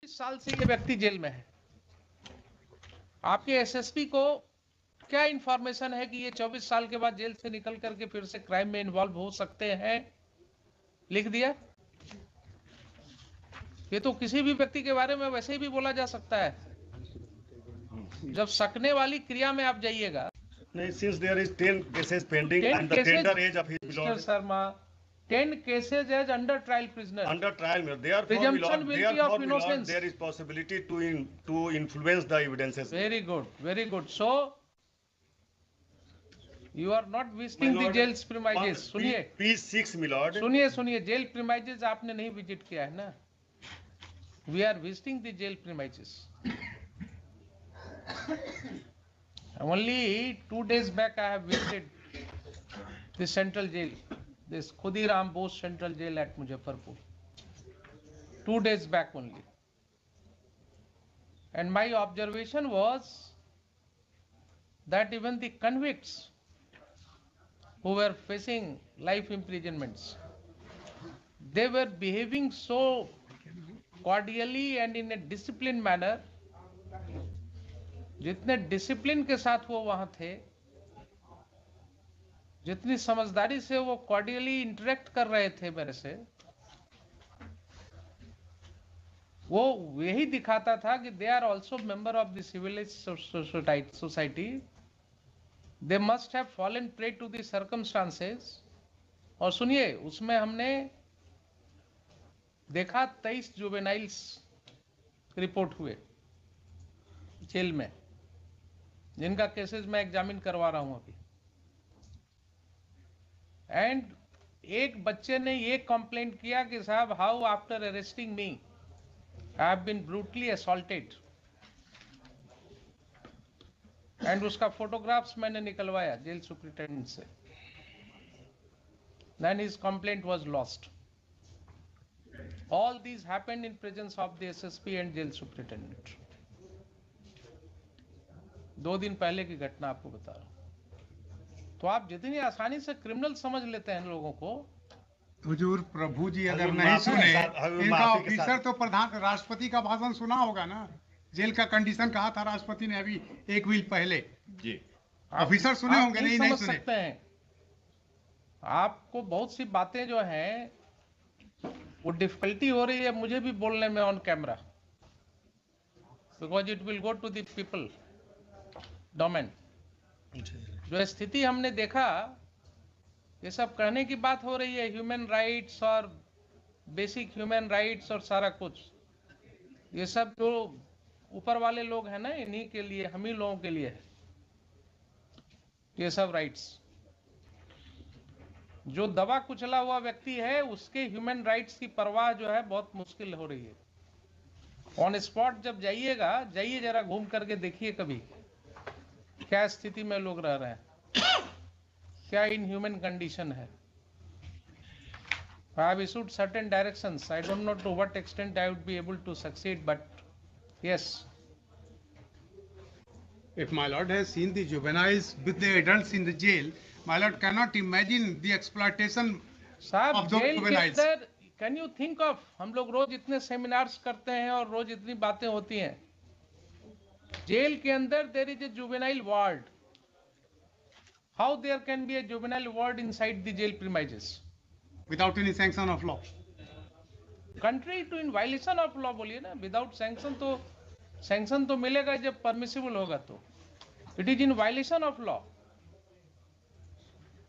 इस साल से ये व्यक्ति जेल में है। आपके एसएसपी को क्या इंफॉर्मेशन है कि ये 24 साल के बाद जेल से निकल करके फिर से क्राइम में इन्वॉल्व हो सकते हैं? लिख दिया। ये तो किसी भी व्यक्ति के बारे में वैसे ही भी बोला जा सकता है। जब सकने वाली क्रिया में आप जाइएगा। नहीं, since there is 10 cases pending and the tender age of his Mr. lord Sharma, 10 cases as under trial prisoner. under trial, therefore, Presumption will be of innocence. there is possibility to influence the evidences. Very good, very good. So you are not visiting the jail's premises. सुनिए, P6 milord. सुनिए, jail premises आपने नहीं visit किया है ना? We are visiting the jail premises. Only 2 days back I have visited the central jail, this Khudiram Bose Central Jail at Muzaffarpur. 2 days back only. And my observation was that even the convicts who were facing life imprisonments, they were behaving so cordially and in a disciplined manner. जितने discipline के साथ वो वहां थे, जितनी समझदारी से वो कॉर्डियली इंटरेक्ट कर रहे थे मेरे से, वो यही दिखाता था कि they are also member of the civilised society. They must have fallen prey to the circumstances. और सुनिए, उसमें हमने देखा 23 जुवेनाइल्स रिपोर्ट हुए जेल में, जिनका केसेस मैं एग्जामिन करवा रहा हूं अभी. एंड एक बच्चे ने ये कंप्लेंट किया कि साहब, how after arresting me I have been brutally assaulted. And उसका फोटोग्राफ्स मैंने निकलवाया जेल सुपरिटेंडेंट से. Then his complaint was lost. All these happened in presence of the SSP and jail superintendent. 2 दिन पहले की घटना आपको बता रहा हूं. तो आप जितनी आसानी से क्रिमिनल समझ लेते हैं लोगों को. हुजूर प्रभु जी अगर नहीं सुने, इनका ऑफिसर तो प्रधान राष्ट्रपति का भाषण सुना होगा ना. जेल का कंडीशन कहा था राष्ट्रपति ने अभी 1 वीक पहले जी. ऑफिसर सुने होंगे, नहीं समझ सुने सकते हैं. आपको बहुत सी बातें जो हैं वो डिफिकल्टी हो रही है मुझे भी बोलने में on camera, because it will go to the people domain. जो स्थिति हमने देखा, ये सब कहने की बात हो रही है, ह्यूमन राइट्स और बेसिक ह्यूमन राइट्स और सारा कुछ. ये सब जो ऊपर वाले लोग हैं ना, इन्हीं के लिए, हम ही लोगों के लिए है ये सब राइट्स. जो दबा कुचला हुआ व्यक्ति है, उसके ह्यूमन राइट्स की परवाह जो है बहुत मुश्किल हो रही है. ऑन स्पॉट जब जाइएगा, जाइए जरा घूम करके देखिए कभी क्या स्थिति में लोग रह रहे हैं, क्या इनह्यूमन कंडीशन है. I have issued certain directions. I don't know to what extent I would be able to succeed, but yes. If my lord has seen the juveniles with the adults in the jail, my lord cannot imagine the exploitation of those juveniles. Can you think of, हम लोग रोज इतने seminars करते हैं और रोज इतनी बातें होती हैं. जेल के अंदर there is a juvenile ward. How there can be a juvenile ward inside the jail premises? Without any sanction of law. Contrary to in violation of law बोलिए ना. Without sanction तो sanction तो मिलेगा जब permissible होगा तो. It is in violation of law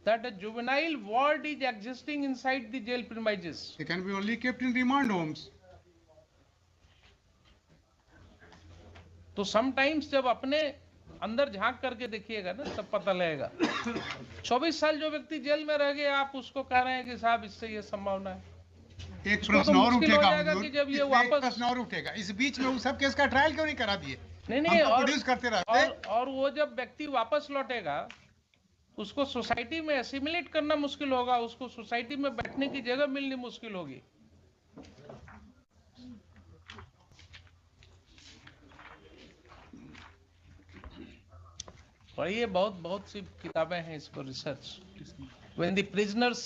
that a juvenile ward is existing inside the jail premises. They can be only kept in remand homes. तो sometimes जब अपने अंदर झांक करके देखिएगा ना, तब पता लगेगा. 24 साल जो व्यक्ति जेल में रह गए, आप उसको कह रहे हैं कि साहब इससे ये संभावना है. एक प्रश्न और उठेगा कि जब ये वापस प्रश्न और उठेगा, इस बीच में उस सब केस का ट्रायल क्यों नहीं करा दिए? नहीं और प्रोड्यूस करते रहते. और वो जब व्यक्ति वापस लौटेगा, उसको सोसाइटी में एसिमिलेट करना मुश्किल होगा, उसको सोसाइटी में बैठने की जगह मिलनी मुश्किल होगी. पढ़िए, बहुत सी किताबें हैं इस पर research. When the prisoners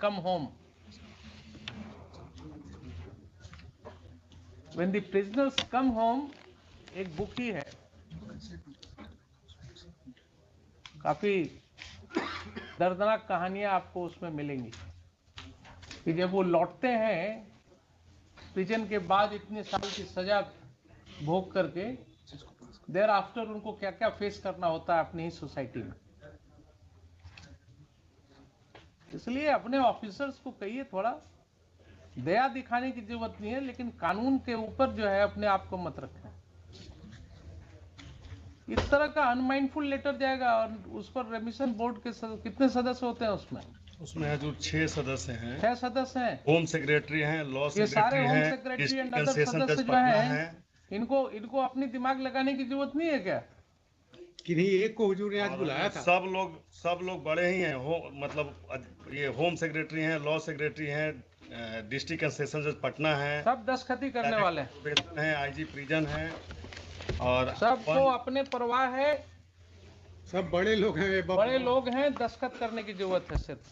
come home, When the prisoners come home, एक बुक ही है, काफी दर्दनाक कहानियां आपको उसमें मिलेंगी कि जब वो लौटते हैं प्रिजन के बाद इतने साल की सजा भोग करके, देर आफ्टर उनको क्या क्या फेस करना होता है अपनी ही सोसाइटी में। इसलिए अपने ऑफिसर्स को कहिए थोड़ा दया दिखाने की जरूरत नहीं है, लेकिन कानून के ऊपर जो है अपने आप को मत रखें। इस तरह का अनमाइंडफुल लेटर जाएगा और उस पर रेमिशन बोर्ड के कितने सदस्य होते हैं उसमें? उसमें हजूर 6 सदस्य हैं। 6 सदस्य हैं। होम सेक्रेटरी हैं, लॉ ये सारे सेक्रेटरी होम हैं, secretary and district other session सदस्य जज जो पटना हैं, हैं। इनको अपनी दिमाग लगाने की जरूरत नहीं है क्या? किन्हीं एक को हुजूर ने आज बुलाया था। सब लोग बड़े ही हैं। मतलब ये होम सेक्रेटरी हैं, लॉ सेक्रेटरी हैं, डिस्ट्रिक्ट एंड सेशन जज पटना हैं, सब दस्तखती करने वाले हैं, आईजी प्रिजन हैं, और सबको अपने परवाह है, सब बड़े लोग हैं, बड़े लोग हैं, दस्तखत करने की जरूरत है सिर्फ।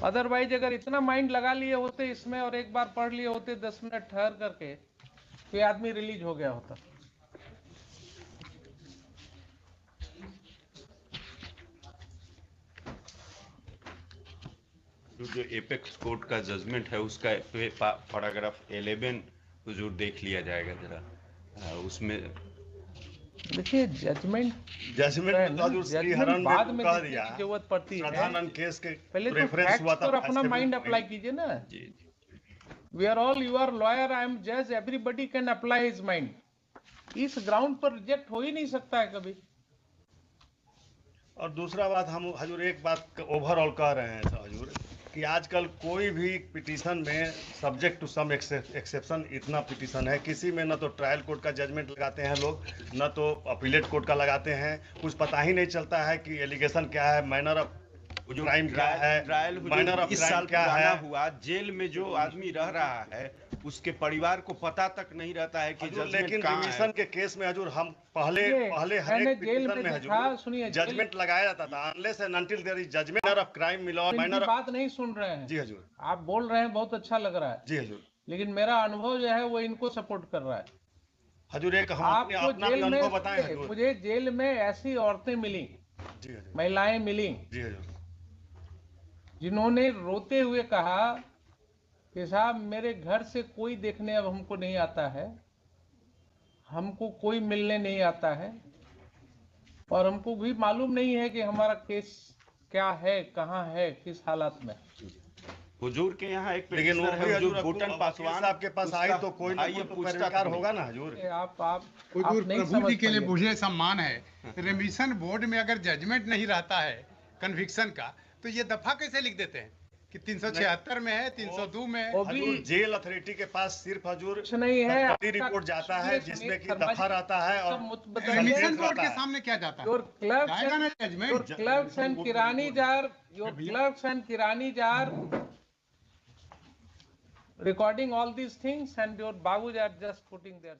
अदरवाइज अगर इतना माइंड लगा लिए होते इसमें और एक बार पढ़ लिए होते 10 मिनट ठहर करके, तो ये आदमी रिलीज हो गया होता। जो एपेक्स कोर्ट का जजमेंट है उसका पैराग्राफ 11 हुजूर देख लिया जाएगा जरा, उसमें देखिए जजमेंट में तो हजूर श्रीहरन बाद ने में कह देखने दिया की जरूरत पड़ती है। साधारण केस के पहले तो रेफरेंस हुआ फैक्ट्स था पर अपना माइंड अप्लाई कीजिए ना। जी we are all, you are lawyer, I am जज, everybody can apply his mind. इस ग्राउंड पर रिजेक्ट हो ही नहीं सकता है कभी। और दूसरा बात, हम हजूर एक बात ओवरऑल कह रहे हैं हजूर कि आजकल कोई भी पिटीशन में सब्जेक्ट टू सम एक्सेप्शन इतना पिटीशन है, किसी में न तो ट्रायल कोर्ट का जजमेंट लगाते हैं लोग, न तो अपीलेट कोर्ट का लगाते हैं। कुछ पता ही नहीं चलता है कि एलिगेशन क्या है, मैनर ऑफ क्राइम क्या है, ट्रायल मैनर ऑफ इस क्राइम साल क्या पुराना है। हुआ, जेल में जो आदमी रह रहा है उसके परिवार को पता तक नहीं रहता है कि हजूर, जजमेंट लेकिन कहाँ रिमिशन है। के केस में हजूर हम पहले हर मैंने एक जेल पिटीशन में में देखा, हजूर सुनिए, जजमेंट लगाया जाता था, unless and until there is judgement of crime मिला, मैनर बात नहीं सुन रहे हैं। जी हजूर, आप बोल रहे हैं, बहुत अच्छा लग रहा है, जी हजूर, लेकिन मेरा अनुभव जो है वो इनको सपोर्ट कर रहा है। हजूर एक हम आपको अपना जेल अनुभव में, बताएं हजूर। मुझे जेल में ऐसी औरतें मिली, जी हजूर, महिलाएं मिली, जी हजूर, जिन्होंने रोते हुए कहा कि साहब मेरे घर से कोई देखने अब हमको नहीं आता है, हमको कोई मिलने नहीं आता है, और हमको भी मालूम नहीं है कि हमारा केस क्या है, कहाँ है, किस हालात में। हुजूर के यहाँ एक लेकिन वो पेटिशनर भी है हजूर हुजूर भूटन पासवान, आपके पास आई तो कोई ना कोई तो पैरोकार होगा ना हजूर। आप हुजूर नहीं प्रभु समझ जी के लिए पाइए। मुझे सम्मान है, रेमिशन बोर्ड में अगर जजमेंट नहीं रहता है कन्विक्शन का, तो ये दफा कैसे लिख देते हैं कि 376 में है, 302 में है। वो भी हजूर जेल अथॉरिटी के पास सिर्फ हजूर कुछ नहीं है, रिपोर्ट जाता है जिसमें कि दफा रहता है और रेमिशन बोर्ड के सामने क्या जाता है? योर क्लर्क्स जाएगा ना एंड जजमेंट। किरानी jar recording all these things, and your babus are just putting their